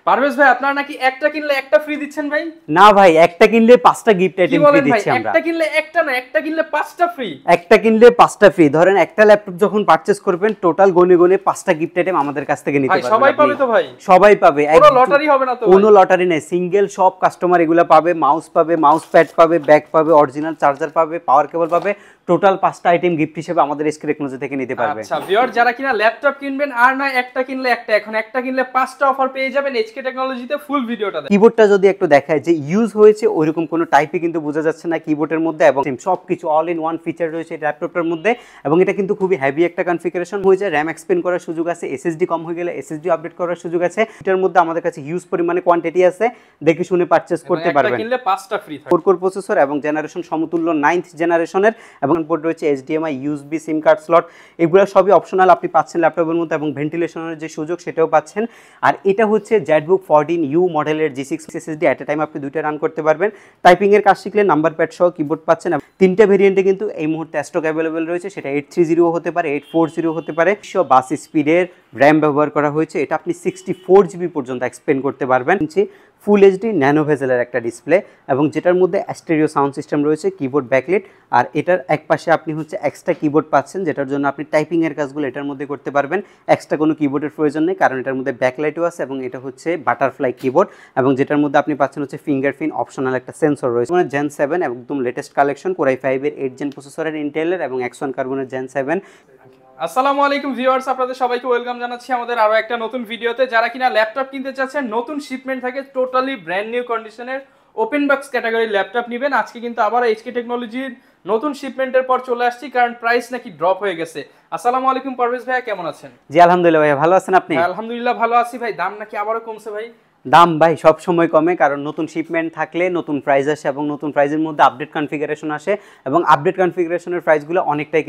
পারভেজ ভাই আপনারা নাকি একটা কিনলে একটা ফ্রি দিচ্ছেন ভাই? না ভাই, একটা কিনলে 5টা গিফট আইটেম ফ্রি দিচ্ছি আমরা। একটা কিনলে একটা না, একটা কিনলে 5টা ফ্রি। একটা কিনলে 5টা ফ্রি। ধরেন একটা ল্যাপটপ যখন পারচেজ করবেন টোটাল গনে গনে 5টা গিফট আইটেম আমাদের কাছ থেকে নিতে পারবেন। সবাই পাবে তো ভাই? সবাই পাবে, কোনো লটারি হবে না তো? কোনো লটারি নেই, সিঙ্গেল সব কাস্টমার এগুলা পাবে। মাউস পাবে, মাউস প্যাড পাবে, ব্যাগ পাবে, অরিজিনাল চার্জার পাবে, পাওয়ার কেবল পাবে। টোটাল 5টা আইটেম গিফট হিসেবে আমাদের এসকে টেকনোলজি থেকে নিতে পারবে। আচ্ছা ভিউয়ার, যারা কিনা ল্যাপটপ কিনবেন আর না একটা কিনলে একটা, এখন একটা কিনলে 5টা অফার পেয়ে যাবেন এসকে টেকনোলজিতে। ফুল ভিডিওটা দেখুন। কিবোর্ডটা যদি একটু দেখায় যে ইউজ হয়েছে ওইরকম কোনো টাইপই কিন্তু বোঝা যাচ্ছে না কিবোর্ডের মধ্যে, এবং সবকিছু অল ইন ওয়ান ফিচার রয়েছে ল্যাপটপটার মধ্যে। এবং এটা কিন্তু খুবই হেভি একটা কনফিগারেশন হয়ে যায়। র্যাম এক্সপেন্ড করার সুযোগ আছে, এসএসডি কম হয়ে গেলে এসএসডি আপডেট করার সুযোগ আছে। এটার মধ্যে আমাদের কাছে হিউজ পরিমাণে কোয়ান্টিটি আছে, দেখে শুনে পারচেজ করতে পারবেন। একটা কিনলে 5টা ফ্রি থাকে। 4 কোর প্রসেসর এবং জেনারেশন সমতুল্য 9th জেনারেশনের, এবং পোর্ট রয়েছে এইচডিএমআই, ইউএসবি, সিম কার্ড স্লট, এগুলো সবই অপশনাল আপনি পাচ্ছেন ল্যাপটপের মধ্যে, এবং ভেন্টিলেশনের যে সুযোগ সেটাও পাচ্ছেন। আর এটা হচ্ছে জেটবুক 14U মডেলের G6 এসএসডি, এট এ টাইম আপনি দুইটা রান করতে পারবেন। টাইপিং এর কাজ শিখলে নাম্বার প্যাড সহ কিবোর্ড পাচ্ছেন। 3টা ভেরিয়েন্টে কিন্তু এই মুহূর্তে স্টক অ্যাভেলেবেল রয়েছে, সেটা 830 হতে পারে, 840 হতে পারে। 122 স্পিডের র্যাম ব্যবহার করা হয়েছে, এটা আপনি 64 জিবি পর্যন্ত এক্সপেন্ড করতে পারবেন। ফুল এইচডি ন্যানো ভেজেলের একটা ডিসপ্লে, এবং যেটার মধ্যে স্টেরিও সাউন্ড সিস্টেম রয়েছে, কিবোর্ড ব্যাকলিট। আর এটার এক পাশে আপনি হচ্ছে এক্সট্রা কিবোর্ড পাচ্ছেন, যেটার জন্য আপনি টাইপিং এর কাজগুলো এটার মধ্যে করতে পারবেন। এক্সট্রা কোনো কিবোর্ডের প্রয়োজন নেই, কারণ এটার মধ্যে ব্যাকলাইটও আছে, এবং এটা হচ্ছে বাটারফ্লাই কিবোর্ড, এবং যেটার মধ্যে আপনি পাচ্ছেন হচ্ছে ফিঙ্গারপ্রিন্ট অপশনাল একটা সেন্সর রয়েছে। মানে জেন 7 একদম লেটেস্ট কালেকশন, কোরাই 5 এর 8 জেন প্রসেসরের ইন্টেলের, এবং X1 কার্বনের জেন 7। আসসালামু আলাইকুম ভিউয়ার্স, আপনাদের সবাইকে ওয়েলকাম জানাচ্ছি আমাদের আরো একটা নতুন ভিডিওতে। যারা কিনা ল্যাপটপ কিনতে চাচ্ছেন, নতুন শিপমেন্ট থাকে, টোটালি ব্র্যান্ড নিউ কন্ডিশনের ওপেন বক্স ক্যাটাগরির ল্যাপটপ নেবেন, আজকে কিন্তু আবার এইচকে টেকনোলজির নতুন শিপমেন্টের পর চলে আসছি, কারণ প্রাইস নাকি ড্রপ হয়ে গেছে। আসসালামু আলাইকুম পারভেজ ভাই, কেমন আছেন? জি আলহামদুলিল্লাহ ভাই, ভালো আছেন আপনি? আলহামদুলিল্লাহ ভালো আছি ভাই। দাম নাকি আবারও কমছে ভাই? দাম ভাই সব সময় কমে, কারণ নতুন শিপমেন্ট থাকলে নতুন প্রাইস আসে, এবং নতুন প্রাইসের মধ্যে আপডেট কনফিগারেশন আসে, এবং আপডেট কনফিগারেশনের প্রাইসগুলো অনেকটাই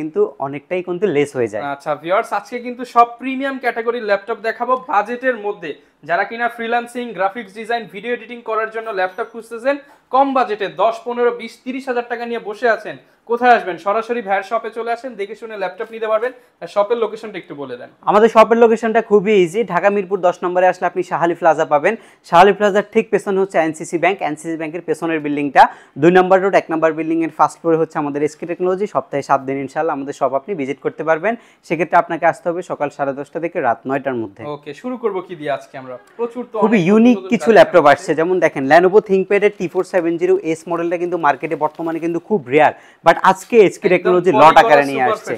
কিন্তু লেস হয়ে যায়। আচ্ছা ভিউয়ার্স, আজকে কিন্তু সব প্রিমিয়াম ক্যাটাগরির ল্যাপটপ দেখাবো বাজেটের মধ্যে। যারা কিনা freelancing, graphics design, video editing করার জন্য ল্যাপটপ খুঁজতেছেন কম বাজেটে, 10, 15, 20, 30 হাজার টাকা নিয়ে বসে আছেন, কোথায় আসবেন? সরাসরি ভাইয়ের শপে চলে আসেন, দেখে শুনে ল্যাপটপ নিতে পারবেন। আর শপের লোকেশনটা একটু বলে দেন। আমাদের শপের লোকেশনটা খুবই ইজি। ঢাকা মিরপুর 10 নম্বরে আসলে আপনি শাহালি প্লাজা পাবেন। শাহালি প্লাজার ঠিক পেছনে হচ্ছে এনসিসি ব্যাংক, এনসিসি ব্যাংকের পেছনের বিল্ডিংটা 2 নম্বর রোড 1 নম্বর বিল্ডিং এর ফার্স্ট ফ্লোরে হচ্ছে আমাদের এসকে টেকনোলজি। সপ্তাহে 7 দিন ইনশাআল্লাহ আমাদের শপ আপনি ভিজিট করতে পারবেন। সেক্ষেত্রে আপনাকে আসতে হবে সকাল 10:30 থেকে রাত 9টার মধ্যে। ওকে, শুরু করব কি দিয়ে আজকে? আমরা প্রচুর তো খুবই ইউনিক কিছু ল্যাপটপ আসছে, যেমন দেখেন Lenovo ThinkPad এর T470S মডেলটা কিন্তু মার্কেটে বর্তমানে কিন্তু খুব রেয়ার, বাট আজকে এসকে টেকনোলজি লট আকারে নিয়ে আসছে।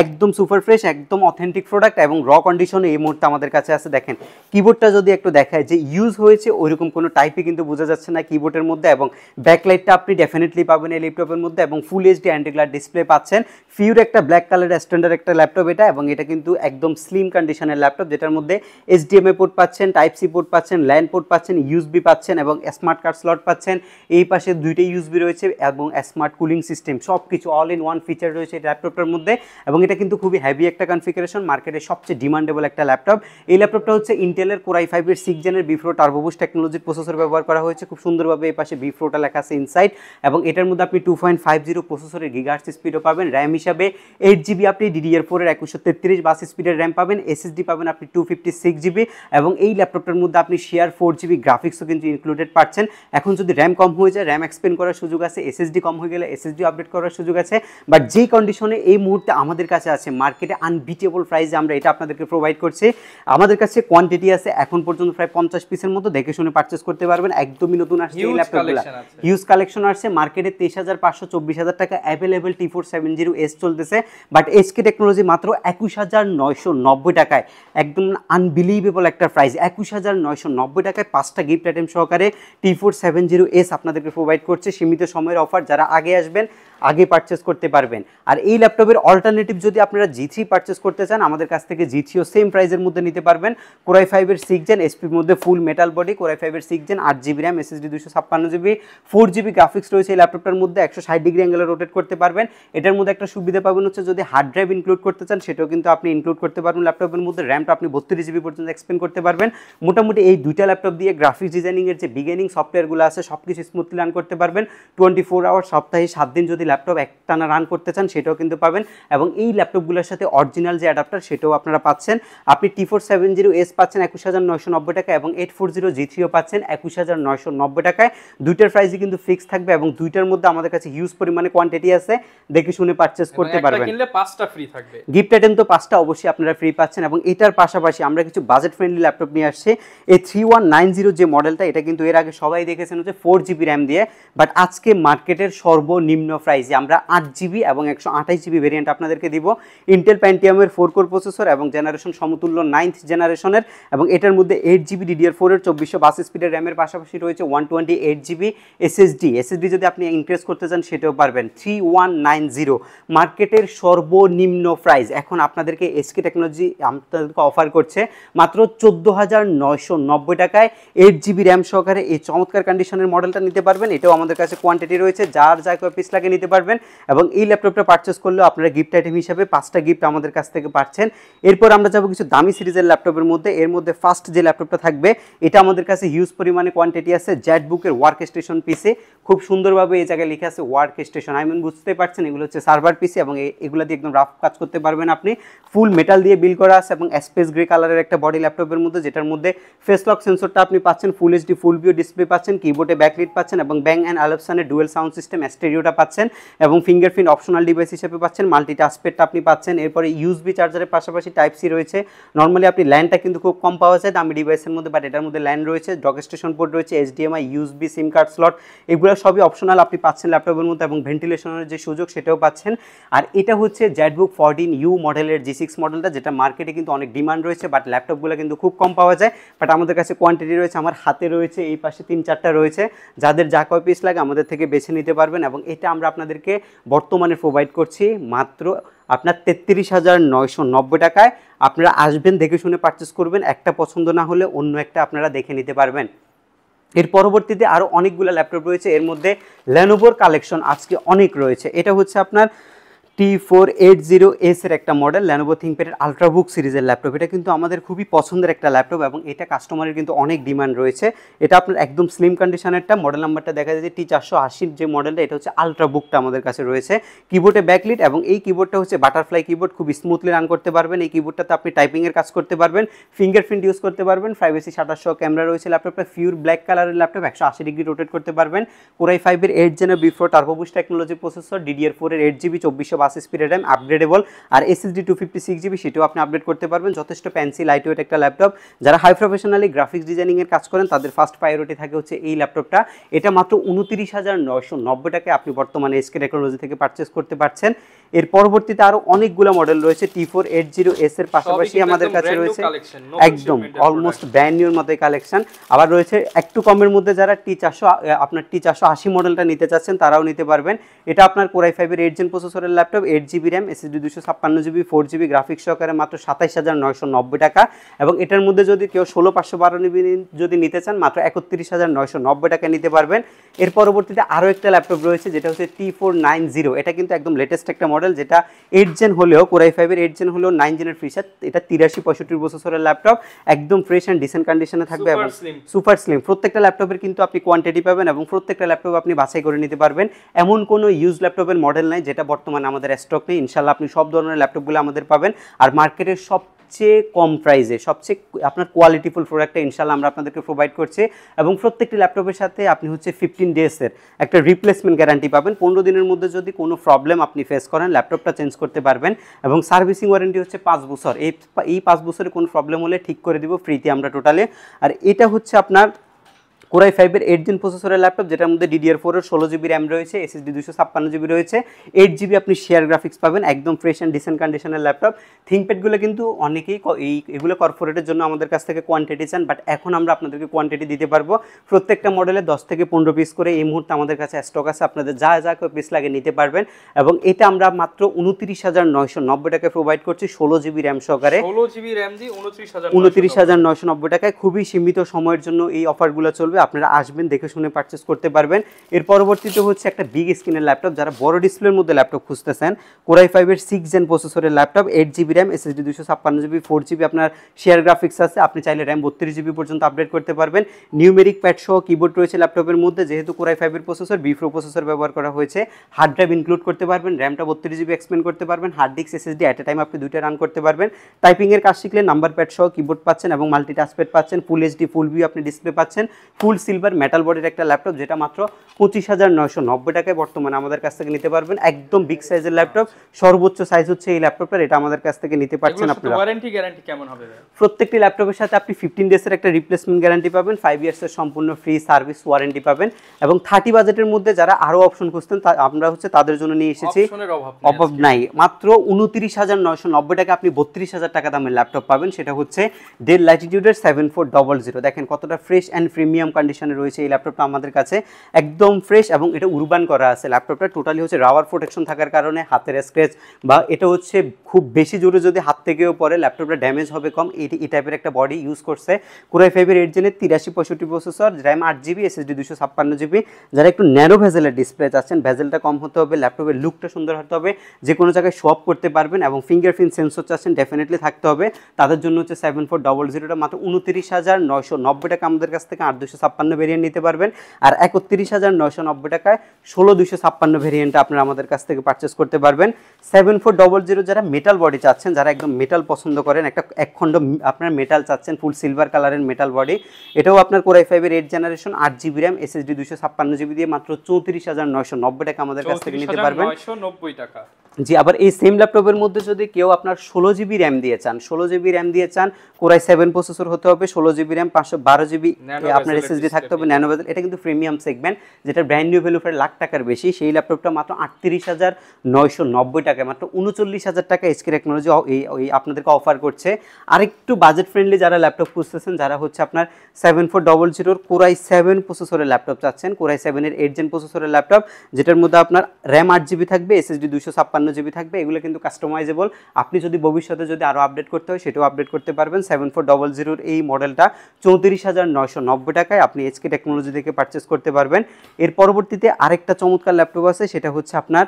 একদম সুপার ফ্রেশ, একদম অথেন্টিক প্রোডাক্ট, এবং র কন্ডিশনে এই মুহূর্তে আমাদের কাছে আছে। দেখেন কিবোর্ডটা যদি একটু দেখায় যে ইউজ হয়েছে ওইরকম কোনো টাইপই কিন্তু বোঝা যাচ্ছে না কিবোর্ডের মধ্যে, এবং ব্যাকলাইটটা আপনি ডেফিনেটলি পাবেন এই ল্যাপটপের মধ্যে, এবং ফুল এইচডি অ্যান্টি গ্লার ডিসপ্লে পাচ্ছেন। ফিউর একটা ব্ল্যাক কালারের স্ট্যান্ডার্ড একটা ল্যাপটপ এটা, এবং এটা কিন্তু একদম স্লিম কন্ডিশনের ল্যাপটপ, যেটার মধ্যে এইচডিএমআই পোর্ট পাচ্ছেন, টাইপ সি পোর্ট পাচ্ছেন, ল্যান পোর্ট পাচ্ছেন, ইউএসবি পাচ্ছেন, এবং স্মার্ট কার্ড স্লট পাচ্ছেন। এই পাশে 2টা ইউএসবি রয়েছে, এবং স্মার্ট কুলিং সিস্টেম, সব কিছু অল ইন ওয়ান ফিচার রয়েছে এই ল্যাপটপটার মধ্যে। এবং এটা কিন্তু খুবই হেভি একটা কনফিগারেশন, মার্কেটের সবচেয়ে ডিমান্ডেবল একটা ল্যাপটপ। এই ল্যাপটপটা হচ্ছে ইন্টেলের কোরাই 5 এর 6 জেনের বিফ্রো টার্বোবুস্ট টেকনোলজির প্রসেসর ব্যবহার করা হয়েছে। খুব সুন্দরভাবে এই পাশে বিফ্রোটা লেখা আছে ইনসাইড, এবং এটার মধ্যে আপনি 2.50 প্রসেসরের গিগাহার্টজ স্পিডও পাবেন। র্যাম হিসাবে 8 জিবি আপনি DDR4 এর 2133 বাস স্পিডের র্যাম পাবেন। এসএসডি পাবেন আপনি 256 জিবি, এবং এই ল্যাপটপটার মধ্যে আপনি শেয়ার 4 জিবি গ্রাফিক্সও কিন্তু ইনক্লুডেড পাচ্ছেন। এখন যদি র্যাম কম হয়ে যায় র্যাম এক্সপেন্ড করার সুযোগ আছে, এসএসডি কম হয়ে গেলে এসএসডি আপডেট করার সুযোগ আছে। বাট যেই কন্ডিশনে এই মুহূর্তে আমাদের কাছে আছে, মার্কেটে আনবিটেবল প্রাইসে আমরা এটা আপনাদেরকে প্রোভাইড করছি। আমাদের কাছে কোয়ান্টিটি আছে এখন পর্যন্ত প্রায় 50 পিসের মতো, দেখে শুনে পারচেজ করতে পারবেন। একদমই নতুন আসছে এই ল্যাপটপগুলো, হিউজ কালেকশন আসছে। মার্কেটে 23,500, 24,000 টাকা অ্যাভেলেবেল T470S চলতেছে, বাট এসকে টেকনোলজি মাত্র 21,990 টাকায়, একদম আনবিলিভেবল একটা প্রাইস। 21,990 টাকায় 5টা গিফট আইটেম সহকারে T470S আপনাদেরকে প্রোভাইড করছে। সীমিত সময়ের অফার, যারা আগে আসবেন আগে পারচেজ করতে পারবেন। আর এই ল্যাপটপের অল্টারনেটিভ যদি আপনারা G3 পারচেজ করতে চান, আমাদের কাছ থেকে G3ও সেম প্রাইসের মধ্যে নিতে পারবেন। কোরাই 5 এর 6 জেন এসপির মধ্যে ফুল মেটাল বডি, কোরাই 5 এর 6 জেন 8 জিবি র্যাম, এসএসডি 256 জিবি, 4 জিবি গ্রাফিক্স রয়েছে এই ল্যাপটপটার মধ্যে। 160 ডিগ্রি অ্যাঙ্গেলে রোটেট করতে পারবেন। এটার মধ্যে একটা সুবিধা পাবেন হচ্ছে যদি হার্ড ড্রাইভ ইনক্লুড করতে চান সেটাও কিন্তু আপনি ইনক্লুড করতে পারবেন ল্যাপটপের মধ্যে। র্যামটা আপনি 32 জিবি পর্যন্ত এক্সপেন্ড করতে পারবেন। মোটামুটি এই দুইটা ল্যাপটপ দিয়ে গ্রাফিক্স ডিজাইনিং এর যে বিগিনিং সফটওয়্যারগুলো আছে সব কিছু স্মুথলি রান করতে পারবেন। 24 আওয়ার সপ্তাহে 7 দিন যদি যদি ল্যাপটপ একটানা রান করতে চান সেটাও কিন্তু পাবেন, এবং এই ল্যাপটপগুলোর সাথে অরিজিনাল যে অ্যাডাপ্টার সেটাও আপনারা পাচ্ছেন। আপনি T470S পাচ্ছেন 21,990 টাকা, এবং 840G3ও পাচ্ছেন 21,990 টাকায়। দুইটার প্রাইসই কিন্তু ফিক্স থাকবে, এবং দুইটার মধ্যে আমাদের কাছে হিউজ পরিমাণে কোয়ান্টিটি আছে, দেখে শুনে পারচেজ করতে পারবেন। কিনলে 5টা ফ্রি থাকবে, গিফট আইটেম তো 5টা অবশ্যই আপনারা ফ্রি পাচ্ছেন। এবং এটার পাশাপাশি আমরা কিছু বাজেট ফ্রেন্ডলি ল্যাপটপ নিয়ে আসছি। এই 3190 যে মডেলটা, এটা কিন্তু এর আগে সবাই দেখেছেন হচ্ছে 4GB র্যাম দিয়ে, বাট আজকে মার্কেটের সর্বনিম্ন প্রাইসে আমরা 8GB এবং 128GB ভেরিয়েন্ট আপনাদেরকে দিব। ইন্টেল প্যান্টিয়ামের 4 কোর প্রসেসর এবং জেনারেশন সমতুল্য 9th জেনারেশনের, এবং এটার মধ্যে 8GB DDR4 এর 2422 স্পিডের র্যামের পাশাপাশি রয়েছে 128GB SSD যদি আপনি ইনক্রিজ করতে চান সেটাও পারবেন। 3190 মার্কেটের সর্বনিম্ন প্রাইস। এখন আপনাদেরকে এসকে টেকনোলজি আপনাদেরকে অফার করছে মাত্র 14,990 টাকায় 8GB র্যাম সহকারে এই চমৎকার কন্ডিশনের মডেলটা নিতে পারবেন। এটাও আমাদের কাছে কোয়ান্টিটি রয়েছে, যার যা কয় পিস লাগে নিতে পারবেন। এবং এই ল্যাপটপটা পারচেস করলেও আপনারা গিফট আইটেম হিসাবে 5টা গিফট আমাদের কাছ থেকে পাচ্ছেন। এরপর আমরা যাবো কিছু দামি সিরিজের ল্যাপটপের মধ্যে। এর মধ্যে ফার্স্ট যে ল্যাপটপটা থাকবে, এটা আমাদের কাছে হিউজ পরিমাণে কোয়ান্টিটি আছে, জ্যাটবুকের ওয়ার্ক স্টেশন পিসি। খুব সুন্দরভাবে এই জায়গায় লিখে আছে ওয়ার্ক স্টেশন, আই মিন বুঝতে পারছেন এগুলো হচ্ছে সার্ভার পিসি, এবং এগুলো দিয়ে একদম রাফ কাজ করতে পারবেন আপনি। ফুল মেটাল দিয়ে বিল করা আছে, এবং স্পেস গ্রে কালারের একটা বডি ল্যাপটপের মধ্যে, যেটার মধ্যে ফেস লক সেন্সরটা আপনি পাচ্ছেন, full HD full view display পাচ্ছেন, কিবোর্ডে ব্যাকলিট পাচ্ছেন, এবং ব্যাং অ্যান্ড অলপসনের ডুয়েল সাউন্ড সিস্টেম স্টেরিওটা পাচ্ছেন, এবং ফিঙ্গারপ্রিন্ট অপশনাল ডিভাইস হিসেবে পাচ্ছেন, মাল্টি টাচপ্যাডটা আপনি পাচ্ছেন। এরপরে ইউএসবি চার্জারের পাশাপাশি টাইপ সি রয়েছে। নর্মালি আপনি ল্যান্ডটা কিন্তু খুব কম পাওয়া যায় দামি ডিভাইসের মধ্যে, বাট এটার মধ্যে ল্যান্ড রয়েছে, ডক স্টেশন পোর্ট রয়েছে, HDMI, ইউএসবি, সিম কার্ড স্লট, এগুলো সবই অপশনাল আপনি পাচ্ছেন ল্যাপটপের মধ্যে, এবং ভেন্টিলেশনের যে সুযোগ সেটাও পাচ্ছেন। আর এটা হচ্ছে জ্যাটবুক 14U মডেলের G6 মডেলটা, যেটা মার্কেটে কিন্তু অনেক ডিমান্ড রয়েছে, বাট ল্যাপটপগুলো কিন্তু খুব কম পাওয়া যায়। বাট আমাদের কাছে কোয়ান্টিটি রয়েছে, আমার হাতে রয়েছে, এই পাশে 3-4টা রয়েছে, যাদের যা কয় পিস লাগে আমাদের থেকে বেছে নিতে পারবেন। এবং এটা আমরা আপনাদেরকে বর্তমানে প্রোভাইড করছি মাত্র আপনার 33,990 টাকায়। আপনারা আসবেন, দেখে শুনে পারচেস করবেন, একটা পছন্দ না হলে অন্য একটা আপনারা দেখে নিতে পারবেন। এর পরবর্তীতে আরও অনেকগুলো ল্যাপটপ রয়েছে, এর মধ্যে লেনোভোর কালেকশন আজকে অনেক রয়েছে। এটা হচ্ছে আপনার T480S এর একটা মডেল, লেনোভো থিংকপ্যাডের আলট্রাবুক সিরিজের ল্যাপটপ। এটা কিন্তু আমাদের খুবই পছন্দের একটা ল্যাপটপ, এবং এটা কাস্টমারের কিন্তু অনেক ডিমান্ড রয়েছে। এটা আপনার একদম স্লিম কন্ডিশনেরটা, মডেল নাম্বারটা দেখা যায় যে T480 যে মডেলটা, এটা হচ্ছে আলট্রাবুকটা আমাদের কাছে রয়েছে। কিবোর্ডে ব্যাকলিট, এবং এই কিবোর্ডটা হচ্ছে বাটারফ্লাই কিবোর্ড, খুব স্মুথলি রান করতে পারবেন। এই কিবোর্ডটাতে আপনি টাইপিংয়ের কাজ করতে পারবেন, ফিঙ্গারপ্রিন্ট ইউজ করতে পারবেন, প্রাইভেসি শাটার সহ ক্যামেরা রয়েছে ল্যাপটপটা। পিওর ব্ল্যাক কালারের ল্যাপটপ, 180 ডিগ্রি রোটেট করতে পারবেন। Core i5 এর 8 জেনের B4 টার্বোবুস্ট টেকনোলজি প্রসেসর, DDR4 এর 8GB 2422 স্পিডের র্যাম, আপগ্রেডেবল, আর SSD 256GB সেটাও আপনি আপডেট করতে পারবেন। যথেষ্ট ফ্যান্সি লাইট ওয়েট একটা ল্যাপটপ। যারা হাই প্রফেশনালি গ্রাফিক্স ডিজাইনিংয়ের কাজ করেন তাদের ফার্স্ট প্রায়োরিটি থাকে হচ্ছে এই ল্যাপটপটা। এটা মাত্র 29,990 টাকায় আপনি বর্তমানে এসকে টেকনোলজি থেকে পারচেস করতে পারছেন। এর পরবর্তীতে আরও অনেকগুলো মডেল রয়েছে। T480S এর পাশাপাশি আমাদের কাছে রয়েছে একদম অলমোস্ট ব্র্যান্ড নিউর মতোই কালেকশন। আবার রয়েছে একটু কমের মধ্যে, যারা T480 মডেলটা নিতে চাচ্ছেন তারাও নিতে পারবেন। এটা আপনার Core i5 এর 8 জেন প্রসেসরের laptop, 8GB RAM, SSD 256GB, 4GB graphics সহকারে মাত্র 27,990 টাকা। এবং এটার মধ্যে যদি কেউ 16512 যদি নিতে চান মাত্র 31,990 টাকা নিতে পারবেন। এর পরবর্তীতে আরও একটা ল্যাপটপ রয়েছে, যেটা হচ্ছে T490। এটা কিন্তু একদম লেটেস্ট একটা মডেল, যেটা 8 জেন হলেও Core i5 এর 8 জেন হলেও 9 জেনের ফিচার। এটা 8365 প্রসেসরের ল্যাপটপ, একদম ফ্রেশ অ্যান্ড ডিসেন্ট কন্ডিশনে থাকবে, এবং সুপার স্লিম। প্রত্যেকটা ল্যাপটপের কিন্তু আপনি কোয়ান্টিটি পাবেন, এবং প্রত্যেকটা ল্যাপটপ আপনি বাছাই করে নিতে পারবেন। এমন কোনো ইউজ ল্যাপটপের মডেল নাই যেটা বর্তমানে আমাদের স্টক নেই। ইনশাল্লাহ আপনি সব ধরনের ল্যাপটপগুলো আমাদের পাবেন, আর মার্কেটের সবচেয়ে কম প্রাইসে সবচেয়ে আপনার কোয়ালিটিফুল প্রোডাক্টটা ইনশাল্লাহ আমরা আপনাদেরকে প্রোভাইড করছি। এবং প্রত্যেকটি ল্যাপটপের সাথে আপনি হচ্ছে 15 ডেজের একটা রিপ্লেসমেন্ট গ্যারান্টি পাবেন। 15 দিনের মধ্যে যদি কোনো প্রবলেম আপনি ফেস করেন ল্যাপটপটা চেঞ্জ করতে পারবেন। এবং সার্ভিসিং ওয়ারেন্টি হচ্ছে 5 বছর। এই 5 বছরে কোনো প্রবলেম হলে ঠিক করে দিব ফ্রিতে আমরা টোটালে। আর এটা হচ্ছে আপনার Core i5 এর 8 জেন প্রসেসরের ল্যাপটপ, যেটার মধ্যে DDR4 এর 16GB র্যাম রয়েছে, SSD 256GB রয়েছে, 8GB আপনি শেয়ার গ্রাফিক্স পাবেন। একদম ফ্রেশ অ্যান্ড ডিসেন্ট কন্ডিশনের ল্যাপটপ। থিংকপ্যাডগুলো কিন্তু অনেকেই এগুলো কর্পোরেটের জন্য আমাদের কাছ থেকে কোয়ান্টিটি চান, বাট এখন আমরা আপনাদেরকে কোয়ান্টিটি দিতে পারবো। প্রত্যেকটা মডেলে 10 থেকে 15 পিস করে এই মুহূর্তে আমাদের কাছে স্টক আছে, আপনাদের যা যা পিস লাগে নিতে পারবেন। এবং এটা আমরা মাত্র 29,990 টাকায় প্রোভাইড করছি, 16GB র্যাম সহকারে। 16GB র্যাম দিয়ে 29,990 টাকায় খুবই সীমিত সময়ের জন্য এই অফারগুলো চলবে। আপনারা আসবেন, দেখে শুনে পারচেস করতে পারবেন। এর পরবর্তীতে হচ্ছে একটা বিগ স্ক্রিনের ল্যাপটপ, যারা বড় ডিসপ্লের মধ্যে ল্যাপটপ খুঁজতেছেন, Core i5 এর 6 জেন প্রসেসরের laptop, 8GB RAM, SSD 256GB, 4GB আপনার শেয়ার গ্রাফিক্স আছে, আপনি চাইলে র্যাম 32GB পর্যন্ত আপডেট করতে পারবেন। নিউমেরিক প্যাড সহ কিবোর্ড রয়েছে ল্যাপটপের মধ্যে, যেহেতু Core i5 এর প্রসেসর B-Pro প্রসেসর ব্যবহার করা হয়েছে। হার্ড ড্রাইভ ইনক্লুড করতে পারবেন, র্যামটা 32GB এক্সপেন্ড করতে পারবেন, hard disk SSD at a time আপনি দুইটা রান করতে পারবেন। টাইপিংয়ের কাজ শিখলে নাম্বার প্যাড সহ কিবোর্ড পাচ্ছেন এবং মাল্টিটাস্ক প্যাড পাচ্ছেন, ফুল এইচডি ফুল ভিউ আপনি ডিসপ্লে পাচ্ছেন, ফুল সিলভার মেটাল বডির একটা ল্যাপটপ, যেটা মাত্র 25,990 টাকায় বর্তমানে আমাদের কাছ থেকে নিতে পারবেন। একদম বিগ সাইজের ল্যাপটপ, সর্বোচ্চ সাইজ হচ্ছে এই ল্যাপটপটার, এটা আমাদের কাছ থেকে নিতে পারছেন আপনারা। ওয়ারেন্টি গ্যারান্টি কেমন হবে? প্রত্যেকটি ল্যাপটপের সাথে আপনি 15 ডেজের একটা রিপ্লেসমেন্ট গ্যারান্টি পাবেন, 5 ইয়ার্সের সম্পূর্ণ ফ্রি সার্ভিস ওয়ারেন্টি পাবেন। এবং 30 বাজেটের মধ্যে যারা আরো অপশন খুঁজতেন, আমরা হচ্ছে তাদের জন্য নিয়ে এসেছি, অভাব নাই, মাত্র 29,990 টাকা আপনি 32,000 টাকা দামের ল্যাপটপ পাবেন। সেটা হচ্ছে ডেল ল্যাটিটিউডের 7400। দেখেন কতটা ফ্রেশ অ্যান্ড প্রিমিয়াম কন্ডিশনে রয়েছে এই ল্যাপটপটা আমাদের কাছে, একদম ফ্রেশ, এবং এটা উরবান করা আছে ল্যাপটপটা। টোটালি হচ্ছে রাবার প্রোটেকশন থাকার কারণে হাতের স্ক্র্যাচ বা এটা হচ্ছে খুব বেশি জোরে যদি হাত থেকেও পরে ল্যাপটপটা ড্যামেজ হবে কম, এই টাইপের একটা বডি ইউজ করছে। Core i5 এর 8 জেনের 8365 processor, RAM 8GB, SSD 256GB। যারা একটু ন্যারো ভেজেলের ডিসপ্লে চাচ্ছেন, ভেজেলটা কম হতে হবে, ল্যাপটপের লুকটা সুন্দর হতে হবে, যে কোনো জায়গায় শপ করতে পারবেন, এবং ফিঙ্গারপ্রিন্ট সেন্সর চাচ্ছেন ডেফিনেটলি থাকতে হবে, তাদের জন্য হচ্ছে 7400টা মাত্র 29,990 টাকা আমাদের কাছ থেকে 8256 ভেরিয়েন্ট নিতে পারবেন। আর 31,990 টাকায় 16256 ভেরিয়েন্টটা আপনারা আমাদের কাছ থেকে পারচেস করতে পারবেন। 7400 যারা মেটাল বডি চাচ্ছেন, যারা একদম মেটাল পছন্দ করেন, একটা একখণ্ড আপনার মেটাল চাচ্ছেন, ফুল সিলভার কালারের মেটাল বডি, এটাও আপনার Core i5 এর 8 generation, 8GB RAM, SSD 256GB দিয়ে মাত্র 34,990 টাকা আমাদের কাছ থেকে নিতে পারবেন। 34,990 টাকা। জি, আবার এই সেম ল্যাপটপের মধ্যে যদি কেউ আপনার 16GB র্যাম দিয়ে চান, 16GB র্যাম দিয়ে চান, Core i7 প্রসেসর হতে হবে, 16GB র্যাম, 512GB আপনার SSD থাকতে হবে, ন্যানো বেজেল, এটা কিন্তু প্রিমিয়াম সেগমেন্ট, যেটা ব্র্যান্ড নিউ ভ্যালু প্রায় লাখ টাকার বেশি। সেই ল্যাপটপটা মাত্র 38,990 টাকায়, মাত্র 39,000 টাকা SK টেকনোলজি এই আপনাদেরকে অফার করছে। আরেকটু বাজেট ফ্রেন্ডলি যারা ল্যাপটপ খুঁজতেছেন, যারা হচ্ছে আপনার 7400 Core i7 প্রসেসরের ল্যাপটপ চাচ্ছেন, Core i7 এর 8 জেন প্রসেসরের ল্যাপটপ, যেটার মধ্যে আপনার র্যাম 8GB থাকবে, SSD 256GB থাকবে, এগুলো কিন্তু কাস্টমাইজেবল, আপনি যদি ভবিষ্যতে যদি আরও আপডেট করতে হয় সেটাও আপডেট করতে পারবেন। 7400 এই মডেলটা 34,990 টাকায় আপনি SK টেকনোলজি থেকে পারচেস করতে পারবেন। এর পরবর্তীতে আরেকটা চমৎকার ল্যাপটপ আছে, সেটা হচ্ছে আপনার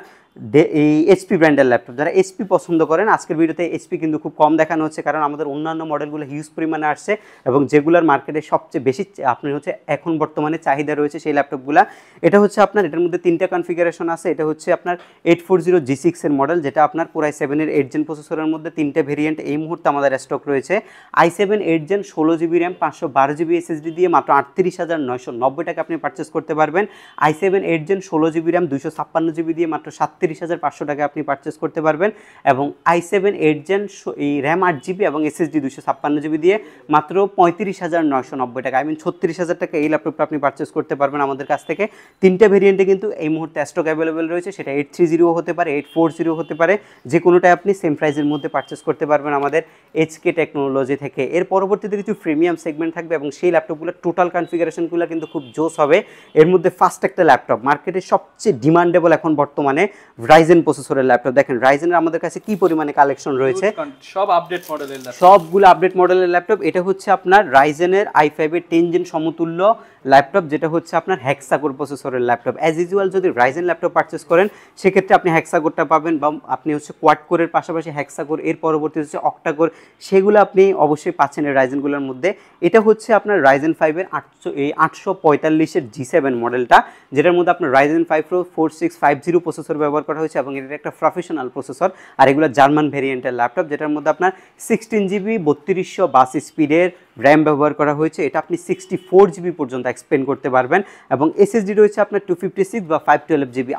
এই HP ব্র্যান্ডের ল্যাপটপ। যারা HP পছন্দ করেন, আজকের ভিডিওতে HP কিন্তু খুব কম দেখানো হচ্ছে, কারণ আমাদের অন্যান্য মডেলগুলো হিউজ পরিমাণে আসছে, এবং যেগুলোর মার্কেটে সবচেয়ে বেশি আপনার হচ্ছে এখন বর্তমানে চাহিদা রয়েছে সেই ল্যাপটপগুলো। এটা হচ্ছে আপনার, এটার মধ্যে 3টা কনফিগারেশন আছে। এটা হচ্ছে আপনার 840G6 এর মডেল, যেটা আপনার Core i7 এর 8 জেন প্রসেসরের মধ্যে 3টে ভেরিয়েন্ট এই মুহূর্তে আমাদের স্টক রয়েছে। i7 8 gen 16GB RAM, 512GB SSD দিয়ে মাত্র 38,990 টাকা আপনি পারচেস করতে পারবেন। i7 8 gen 16GB RAM, 256GB দিয়ে মাত্র 37,500 টাকা আপনি পারচেস করতে পারবেন। এবং i7 8 জেন এই র্যাম 8GB এবং SSD 256GB দিয়ে মাত্র 35,990 টাকা, 36,000 টাকা এই ল্যাপটপটা আপনি পারচেস করতে পারবেন আমাদের কাছ থেকে। 3টে ভেরিয়েন্টে কিন্তু এই মুহূর্তে স্টক অ্যাভেলেবেল রয়েছে, সেটা 830 হতে পারে, 840 হতে পারে, যে কোনোটাই আপনি সেম প্রাইসের মধ্যে পারচেস করতে পারবেন আমাদের SK টেকনোলজি থেকে। এর পরবর্তীতে কিছু প্রিমিয়াম সেগমেন্ট থাকবে, এবং সেই ল্যাপটপগুলো টোটাল কনফিগারেশনগুলো কিন্তু খুব জোস হবে। এর মধ্যে ফার্স্ট একটা ল্যাপটপ, মার্কেটে সবচেয়ে ডিমান্ডেবল এখন বর্তমানে Ryzen প্রসেসরের ল্যাপটপ। দেখেন Ryzen-এর আমাদের কাছে কি পরিমাণে কালেকশন রয়েছে, সব আপডেট মডেলের ল্যাপটপ, সবগুলো আপডেট মডেলের ল্যাপটপ। এটা হচ্ছে আপনার Ryzen-এর i5 এর 10 জেন সমতুল্য ল্যাপটপ, যেটা হচ্ছে আপনার হেক্সাকোর প্রসেসরের ল্যাপটপ। অ্যাজ ইউজুয়াল যদি Ryzen ল্যাপটপ পারচেস করেন, সেক্ষেত্রে আপনি হেক্সাকোরটা পাবেন, বা আপনি হচ্ছে কোয়াড কোরের পাশাপাশি হেক্সাকোর, এর পরবর্তী হচ্ছে অক্টাকোর, সেগুলো আপনি অবশ্যই পাচ্ছেন এই Ryzen-গুলোর মধ্যে। এটা হচ্ছে আপনার Ryzen 5 এর 845 G7 মডেলটা, যেটার মধ্যে আপনার Ryzen 5 Pro 4650 প্রসেসর ব্যবহার করা হয়েছে, এবং এটা একটা প্রফেশনাল প্রসেসর। আর এগুলো জার্মান ভেরিয়েন্টের ল্যাপটপ, যেটার মধ্যে আপনার 16GB 3200 স্পিডের র্যাম ব্যবহার করা হয়েছে। এটা আপনি 64GB পর্যন্ত এক্সপেন্ড করতে পারবেন, এবং SSD রয়েছে আপনার 256 বা 512GB।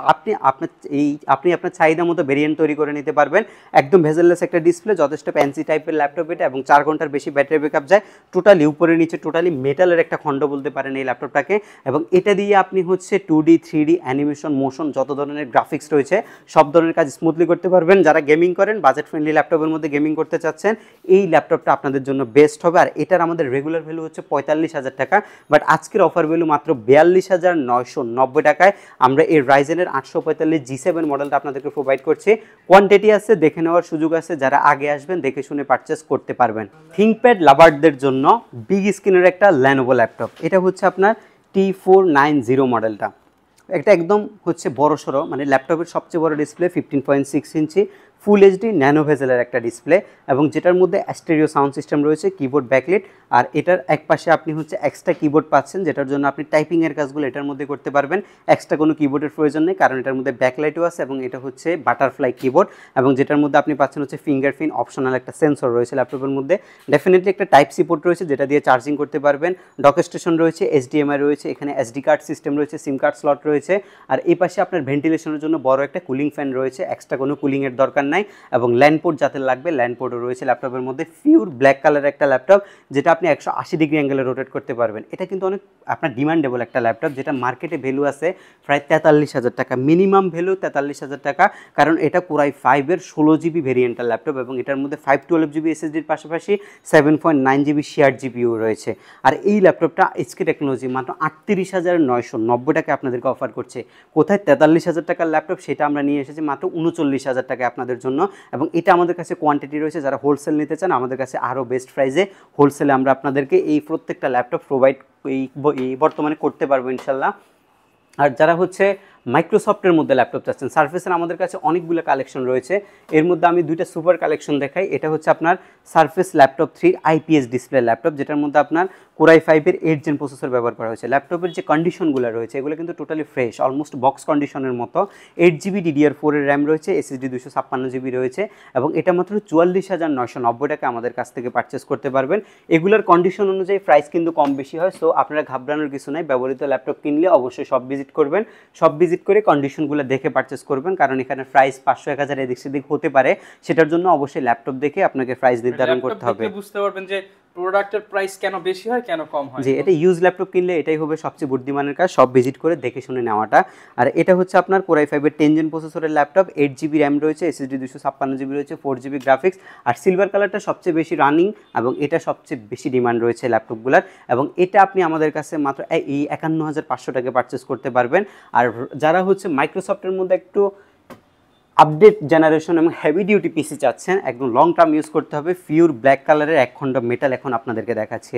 আপনি আপনার চাহিদা মতো ভেরিয়েন্ট তৈরি করে নিতে পারবেন। একদম ভেজেললেস একটা ডিসপ্লে, যথেষ্ট ফ্যান্সি টাইপের ল্যাপটপ এটা, এবং 4 ঘন্টার বেশি ব্যাটারি ব্যাকআপ যায়। টোটালি উপরে নিচে টোটালি মেটালের একটা খণ্ড বলতে পারেন এই ল্যাপটপটাকে, এবং এটা দিয়ে আপনি হচ্ছে 2D 3D অ্যানিমেশন, মোশন, যত ধরনের গ্রাফিক্স রয়েছে সব ধরনের কাজ স্মুথলি করতে পারবেন। যারা গেমিং করেন, বাজেট ফ্রেন্ডলি ল্যাপটপের মধ্যে গেমিং করতে চাচ্ছেন, এই ল্যাপটপটা আপনাদের জন্য বেস্ট হবে। আর এটার আমাদের রেগুলার ভ্যালু হচ্ছে 45,000 টাকা, বাট আজকের অফার ভ্যালু মাত্র 42,990 টাকায় আমরা এই Ryzen-এর 845 G7 মডেলটা আপনাদেরকে প্রোভাইড করছি। কোয়ান্টিটি আছে, দেখে নেওয়ার সুযোগ আছে, যারা আগে আসবেন দেখে শুনে পারচেস করতে পারবেন। থিংকপ্যাড লাভারদের জন্য বিগ স্ক্রিনের একটা Lenovo ল্যাপটপ। এটা হচ্ছে আপনার T490 মডেলটা। একটা একদম হচ্ছে বড় সড়ো, মানে ল্যাপটপের সবচেয়ে বড় ডিসপ্লে, 15.6 ইঞ্চি ফুল এইচডি ন্যানো ভেজেলের একটা ডিসপ্লে, এবং যেটার মধ্যে স্টেরিও সাউন্ড সিস্টেম রয়েছে, কিবোর্ড ব্যাকলিট, আর এটার এক পাশে আপনি হচ্ছে এক্সট্রা কিবোর্ড পাচ্ছেন, যেটার জন্য আপনি টাইপিংয়ের কাজগুলো এটার মধ্যে করতে পারবেন। এক্সট্রা কোনো কিবোর্ডের প্রয়োজন নেই, কারণ এটার মধ্যে ব্যাকলাইটও আছে, এবং এটা হচ্ছে বাটারফ্লাই কিবোর্ড, এবং যেটার মধ্যে আপনি পাচ্ছেন হচ্ছে ফিঙ্গারপ্রিন্ট অপশনাল একটা সেন্সর রয়েছে ল্যাপটপের মধ্যে। ডেফিনেটলি একটা টাইপ সি পোর্ট রয়েছে, যেটা দিয়ে চার্জিং করতে পারবেন। ডক স্টেশন রয়েছে, HDMI রয়েছে, এখানে SD কার্ড সিস্টেম রয়েছে, সিম কার্ড স্লট রয়েছে, আর এই পাশে আপনার ভেন্টিলেশনের জন্য বড় একটা কুলিং ফ্যান রয়েছে, এক্সট্রা কোনো কুলিংয়ের দরকার নাই, এবং ল্যান্ড পোর্ট যাতে লাগবে ল্যান্ড পোর্টও রয়েছে ল্যাপটপের মধ্যে। পিওর ব্ল্যাক কালারের একটা ল্যাপটপ, যেটা আপনি 180 ডিগ্রি অ্যাঙ্গেলে রোটেট করতে পারবেন। এটা কিন্তু অনেক আপনার ডিমান্ডেবল একটা ল্যাপটপ, যেটা মার্কেটে ভ্যালু আছে প্রায় 43,000 টাকা, মিনিমাম ভ্যালু 43,000 টাকা, কারণ এটা কোরাই 5-এর 16 জিবি ভেরিয়েন্টাল ল্যাপটপ, এবং এটার মধ্যে 512 জিবি SSDর পাশাপাশি 7.9 জিবি শেয়ার জিপিইউ রয়েছে। আর এই ল্যাপটপটা HK টেকনোলজি মাত্র 38,990 টাকায় আপনাদেরকে অফার করছে। কোথায় 43,000 টাকার ল্যাপটপ, সেটা আমরা নিয়ে এসেছি মাত্র 39,000 টাকায় আপনাদের জন্য, এবং এটা আমাদের কাছে কোয়ান্টিটি রয়েছে। যারা হোলসেল নিতে চান, আমাদের কাছে আরও বেস্ট প্রাইসে হোলসেলে আমরা আপনাদেরকে এই প্রত্যেকটা ল্যাপটপ প্রোভাইড এই বর্তমানে করতে পারবো ইনশাল্লাহ। আর যারা হচ্ছে মাইক্রোসফটের মধ্যে ল্যাপটপ চাচ্ছেন, সারফেসের আমাদের কাছে অনেকগুলো কালেকশন রয়েছে। এর মধ্যে আমি দুইটা সুপার কালেকশন দেখাই। এটা হচ্ছে আপনার surface laptop 3 IPS display laptop, যেটার মধ্যে আপনার কোরাই 5-এর 8 জেন প্রসেসর ব্যবহার করা হয়েছে। ল্যাপটপের যে কন্ডিশনগুলো রয়েছে, এগুলো কিন্তু টোটালি ফ্রেশ, অলমোস্ট বক্স কন্ডিশনের মতো। 8 জিবি DDR4-এর র্যাম রয়েছে, SSD 256 জিবি রয়েছে, এবং এটা মাত্র 44,990 টাকা আমাদের কাছ থেকে পারচেস করতে পারবেন। এগুলোর কন্ডিশন অনুযায়ী প্রাইস কিন্তু কম বেশি হয়, সো আপনারা ঘাবড়ানোর কিছু নাই। ব্যবহৃত ল্যাপটপ কিনলে অবশ্যই সব ভিজিট করবেন, সব ভিজিট করে কন্ডিশনগুলো দেখে পারচেস করবেন, কারণ এখানে প্রাইস 500-1000 এদিক সেদিক হতে পারে। সেটার জন্য অবশ্যই ল্যাপটপ দেখে আপনাকে প্রাইস নির্ধারণ করতে হবে। বুঝতে পারবেন যে প্রোডাক্টের প্রাইস কেন বেশি হয়, কেন কম হয়। জি, এটা ইউজ ল্যাপটপ কিনলে এটাই হবে সবচেয়ে বুদ্ধিমানের কাজ, সব ভিজিট করে দেখে শুনে নেওয়াটা। আর এটা হচ্ছে আপনার কোরাই 5-এর 10 জেন প্রসেসরের ল্যাপটপ, 8 জিবি র্যাম রয়েছে, SSD 256 জিবি রয়েছে, 4 জিবি গ্রাফিক্স, আর সিলভার কালারটা সবচেয়ে বেশি রানিং, এবং এটা সবচেয়ে বেশি ডিমান্ড রয়েছে ল্যাপটপগুলোর, এবং এটা আপনি আমাদের কাছে মাত্র এই 51,500 টাকা পারচেস করতে পারবেন। আর যারা হচ্ছে মাইক্রোসফটের মধ্যে একটু আপডেট জেনারেশন এবং হেভি ডিউটি পিসি চাচ্ছেন, একদম লং টার্ম ইউজ করতে হবে, পিওর ব্ল্যাক কালারের 1 খণ্ড মেটাল এখন আপনাদেরকে দেখাচ্ছি।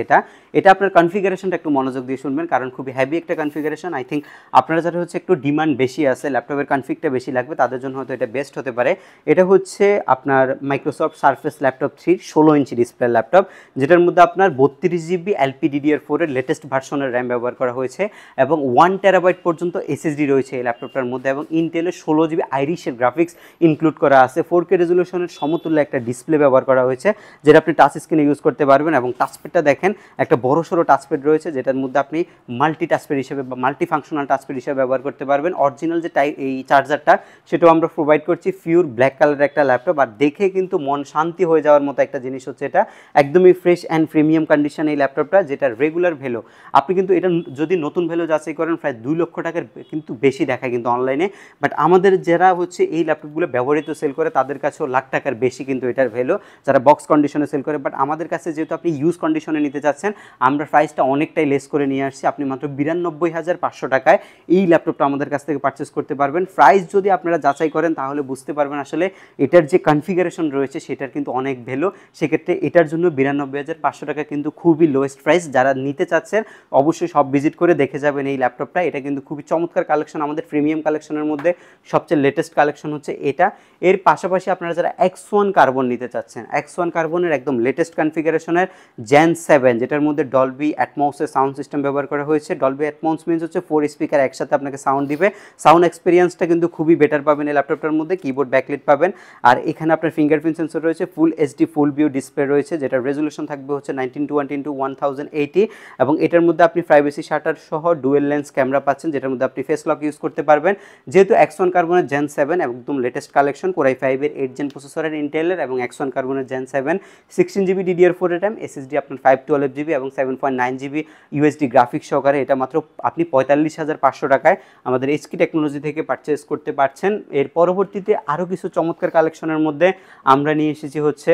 এটা আপনার কনফিগারেশনটা একটু মনোযোগ দিয়ে শুনবেন, কারণ খুবই হেভি একটা কনফিগারেশন। আই থিঙ্ক আপনারা যারা হচ্ছে একটু ডিমান্ড বেশি আছে, ল্যাপটপের কনফিগটা বেশি লাগবে, তাদের জন্য হয়তো এটা বেস্ট হতে পারে। এটা হচ্ছে আপনার Microsoft surface laptop 3 16 inch display laptop, যেটার মধ্যে আপনার 32 জিবি LPDDR4-এর লেটেস্ট ভার্সনের র্যাম ব্যবহার করা হয়েছে, এবং 1 টেরাবাইট পর্যন্ত SSD রয়েছে এই ল্যাপটপটার মধ্যে, এবং ইন্টেলের 16 জিবি আইরিশের গ্রাফিক্স ইনক্লুড করা আছে। 4K রেজুলেশনের সমতুল্য একটা ডিসপ্লে ব্যবহার করা হয়েছে, যেটা আপনি টাচ স্ক্রিনে ইউজ করতে পারবেন। এবং টাচপ্যাডটা দেখেন, একটা বড় সড়ো টাচপ্যাড রয়েছে, যেটার মধ্যে আপনি মাল্টি টাচপ্যাড হিসেবে বা মাল্টি ফাংশনাল টাচপ্যাড হিসেবে ব্যবহার করতে পারবেন। অরিজিনাল যে এই চার্জারটা, সেটাও আমরা প্রোভাইড করছি। পিওর ব্ল্যাক কালারের একটা ল্যাপটপ, আর দেখে কিন্তু মন শান্তি হয়ে যাওয়ার মতো একটা জিনিস হচ্ছে এটা। একদমই ফ্রেশ অ্যান্ড প্রিমিয়াম কন্ডিশন এই ল্যাপটপটা, যেটা রেগুলার ভ্যালু আপনি কিন্তু এটা যদি নতুন ভ্যালু যাচাই করেন, প্রায় 2 লক্ষ টাকার কিন্তু বেশি দেখায় কিন্তু অনলাইনে। বাট আমাদের যারা হচ্ছে এই ল্যাপটপগুলো ব্যবহৃত সেল করে, তাদের কাছেও লাখ টাকার বেশি কিন্তু এটার ভ্যালু, যারা বক্স কন্ডিশনে সেল করে। বাট আমাদের কাছে যেহেতু আপনি ইউজ কন্ডিশনে নিতে চাচ্ছেন, আমরা প্রাইসটা অনেকটাই লেস করে নিয়ে আসছি। আপনি মাত্র 92,500 টাকায় এই ল্যাপটপটা আমাদের কাছ থেকে পারচেস করতে পারবেন। প্রাইস যদি আপনারা যাচাই করেন, তাহলে বুঝতে পারবেন আসলে এটার যে কনফিগারেশন রয়েছে, সেটার কিন্তু অনেক ভ্যালু। সেক্ষেত্রে এটার জন্য 92,500 টাকা কিন্তু খুবই লোয়েস্ট প্রাইস। যারা নিতে চাচ্ছেন, অবশ্যই সব ভিজিট করে দেখে যাবেন এই ল্যাপটপটা। এটা কিন্তু খুবই চমৎকার কালেকশন, আমাদের প্রিমিয়াম কালেকশনের মধ্যে সবচেয়ে লেটেস্ট কালেকশন হচ্ছে এটা। এর পাশাপাশি আপনারা যারা X1 কার্বন নিতে চাচ্ছেন, X1 কার্বনের একদম লেটেস্ট কনফিগারেশনের Gen 7, যেটার মধ্যে ডলবি অ্যাটমসের সাউন্ড সিস্টেম ব্যবহার করা হয়েছে। ডলবি অ্যাটমস মিনস হচ্ছে 4 স্পিকার একসাথে আপনাকে সাউন্ড দিবে। সাউন্ড এক্সপিরিয়েন্সটা কিন্তু খুবই বেটার পাবেন এই ল্যাপটপটার মধ্যে। কিবোর্ড ব্যাকলিট পাবেন, আর এখানে আপনার ফিঙ্গারপ্রিন্ট সেন্সর রয়েছে, ফুল HD ফুল ভিউ ডিসপ্লে রয়েছে, যেটার রেজুলেশন থাকবে হচ্ছে 1920x1080, এবং এটার মধ্যে আপনি প্রাইভেসি শাটার সহ ডুয়েল লেন্স ক্যামেরা পাচ্ছেন, যেটার মধ্যে আপনি ফেস লক ইউজ করতে পারবেন। যেহেতু X1 কার্বনের Gen 7 একদম লেটেস্ট কালেকশন, কোরাই 5-এর 8 জেন প্রসেসরের ইন্টেলের, এবং X1 কার্বনের Gen 7 16 জিবি DDR4-এর র্যাম, SSD আপনার 512 জিবি এবং 7.9 জিবি USD গ্রাফিক্স সহকারে। এটা মাত্র আপনি 45,500 টাকায় আমাদের HK টেকনোলজি থেকে পারচেস করতে পারছেন। এর পরবর্তীতে আরও কিছু চমৎকার কালেকশনের মধ্যে আমরা নিয়ে এসেছি হচ্ছে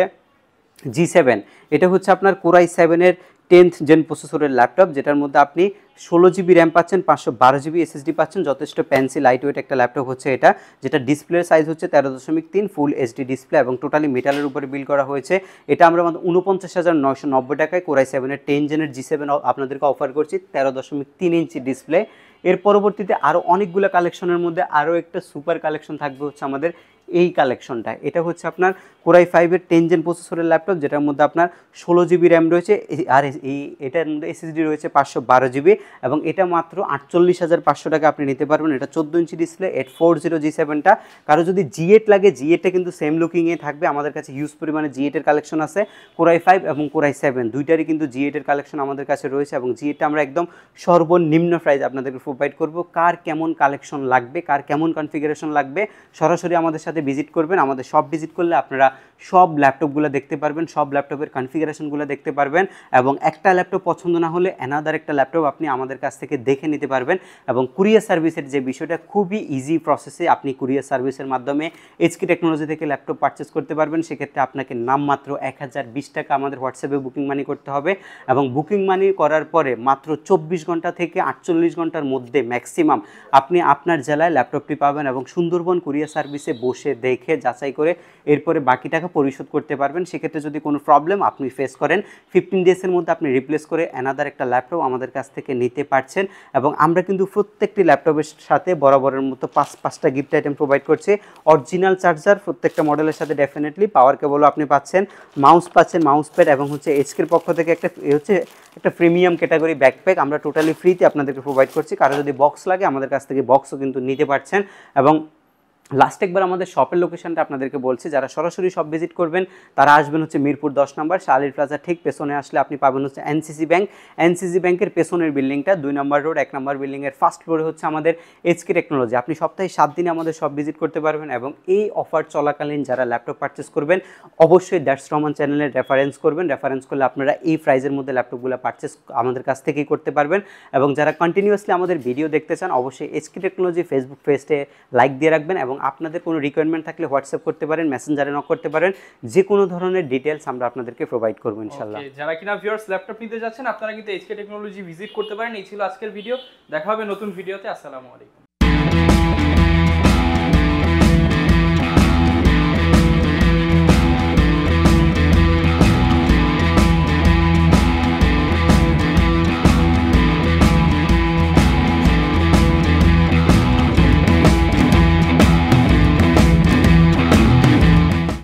G7। এটা হচ্ছে আপনার কোরাই 7-এর 10th জেন প্রসেসরের ল্যাপটপ, যেটার মধ্যে আপনি 16 GB র্যাম পাচ্ছেন, 512 GB SSD পাচ্ছেন, যথেষ্ট পেন্সিল লাইট ওয়েট একটা ল্যাপটপ হচ্ছে এটা, যেটা ডিসপ্লের সাইজ হচ্ছে 13.3 ফুল এইচডি ডিসপ্লে এবং টোটালি মেটালের উপরে বিল্ড করা হয়েছে। এটা আমরা মাত্র 49,990 টাকায় কোরাই 7-এর 10 জেনের G7 আপনাদেরকে অফার করছি, 13.3 ইঞ্চি ডিসপ্লে। এর পরবর্তীতে আরও অনেকগুলো কালেকশনের মধ্যে আরও একটা সুপার কালেকশন থাকবে হচ্ছে আমাদের এই কালেকশনটা। এটা হচ্ছে আপনার কোরাই 5-এর 10 জেন প্রসেসরের ল্যাপটপ, যেটার মধ্যে আপনার 16 GB র্যাম রয়েছে আর এটার মধ্যে SSD রয়েছে 512 GB এবং এটা মাত্র 48,500 টাকা আপনি নিতে পারবেন। এটা 14 ইঞ্চি ডিসপ্লে 840 G7টা। কারো যদি G8 লাগে, G8টা কিন্তু সেম লুকিংয়ে থাকবে। আমাদের কাছে হিউজ পরিমাণে G8-এর কালেকশন আছে, কোরাই 5 এবং কোরাই 7 দুইটারই কিন্তু G8-এর কালেকশন আমাদের কাছে রয়েছে এবং G8টা আমরা একদম সর্বনিম্ন প্রাইস আপনাদেরকে প্রোভাইড করব। কার কেমন কালেকশন লাগবে, কার কেমন কনফিগারেশন লাগবে, সরাসরি আমাদের সাথে ভিজিট করবেন। আমাদের সব ভিজিট করলে আপনারা সব ল্যাপটপগুলো দেখতে পারবেন, সব ল্যাপটপের কনফিগারেশনগুলো দেখতে পারবেন এবং একটা ল্যাপটপ পছন্দ না হলে অ্যানাদার একটা ল্যাপটপ আপনি আমাদের কাছ থেকে দেখে নিতে পারবেন। এবং কুরিয়ার সার্ভিসের যে বিষয়টা, খুবই ইজি প্রসেসে আপনি কুরিয়ার সার্ভিসের মাধ্যমে এইচকে টেকনোলজি থেকে ল্যাপটপ পারচেস করতে পারবেন। সেক্ষেত্রে আপনাকে নামমাত্র 1020 টাকা আমাদের হোয়াটসঅ্যাপে বুকিং মানি করতে হবে এবং বুকিং মানি করার পরে মাত্র 24 ঘন্টা থেকে 48 ঘন্টার মধ্যে ম্যাক্সিমাম আপনি আপনার জেলায় ল্যাপটপটি পাবেন এবং সুন্দরবন কুরিয়ার সার্ভিসে বসে দেখে যাচাই করে এরপরে বাকি টাকা পরিশোধ করতে পারবেন। সেক্ষেত্রে যদি কোনো প্রবলেম আপনি ফেস করেন, 15 ডেজের মধ্যে আপনি রিপ্লেস করে অ্যানাদার একটা ল্যাপটপ আমাদের কাছ থেকে নিতে পারছেন। এবং আমরা কিন্তু প্রত্যেকটি ল্যাপটপের সাথে বরাবরের মতো 5টা গিফট আইটেম প্রোভাইড করছি। অরিজিনাল চার্জার প্রত্যেকটা মডেলের সাথে ডেফিনেটলি, পাওয়ার কেবলও আপনি পাচ্ছেন, মাউস পাচ্ছেন, মাউস প্যাড এবং হচ্ছে এইচকের পক্ষ থেকে একটা প্রিমিয়াম ক্যাটাগরি ব্যাকপ্যাক আমরা টোটালি ফ্রিতে আপনাদেরকে প্রোভাইড করছি। কারো যদি বক্স লাগে আমাদের কাছ থেকে বক্সও কিন্তু নিতে পারছেন। এবং লাস্ট একবার আমাদের শপের লোকেশনটা আপনাদেরকে বলছি, যারা সরাসরি শপ ভিজিট করবেন তারা আসবেন হচ্ছে মিরপুর 10 নম্বর শালির প্লাজা ঠিক পেছনে আসলে আপনি পাবেন হচ্ছে এনসিসি ব্যাংক। এনসিসি ব্যাংকের পেছনের বিল্ডিংটা 2 নম্বর রোড 1 নম্বর বিল্ডিংয়ের ফার্স্ট ফ্লোরে হচ্ছে আমাদের এইচকে টেকনোলজি। আপনি সপ্তাহে 7 দিনে আমাদের শপ ভিজিট করতে পারবেন এবং এই অফার চলাকালীন যারা ল্যাপটপ পারচেস করবেন অবশ্যই দ্যাটস রহমান চ্যানেলের রেফারেন্স করবেন। রেফারেন্স করলে আপনারা এই প্রাইজের মধ্যে ল্যাপটপগুলো পারচেস আমাদের কাছ থেকেই করতে পারবেন। এবং যারা কন্টিনিউয়াসলি আমাদের ভিডিও দেখতে চান অবশ্যই এইচকে টেকনোলজি ফেসবুক পেজে লাইক দিয়ে রাখবেন এবং আপনাদের কোনো রিকোয়ারমেন্ট থাকলে হোয়াটসঅ্যাপ করতে পারেন, মেসেঞ্জারে নক করতে পারেন, যে কোনো ধরনের ডিটেলস আমরা আপনাদেরকে প্রোভাইড করবো ইনশাআল্লাহ। যারা কিনা ভিউয়ার্স ল্যাপটপ নিতে যাচ্ছেন আপনারা কিন্তু এইচকে টেকনোলজি ভিজিট করতে পারেন। এই ছিল আজকের ভিডিও, দেখা হবে নতুন ভিডিওতে। আসসালামু আলাইকুম।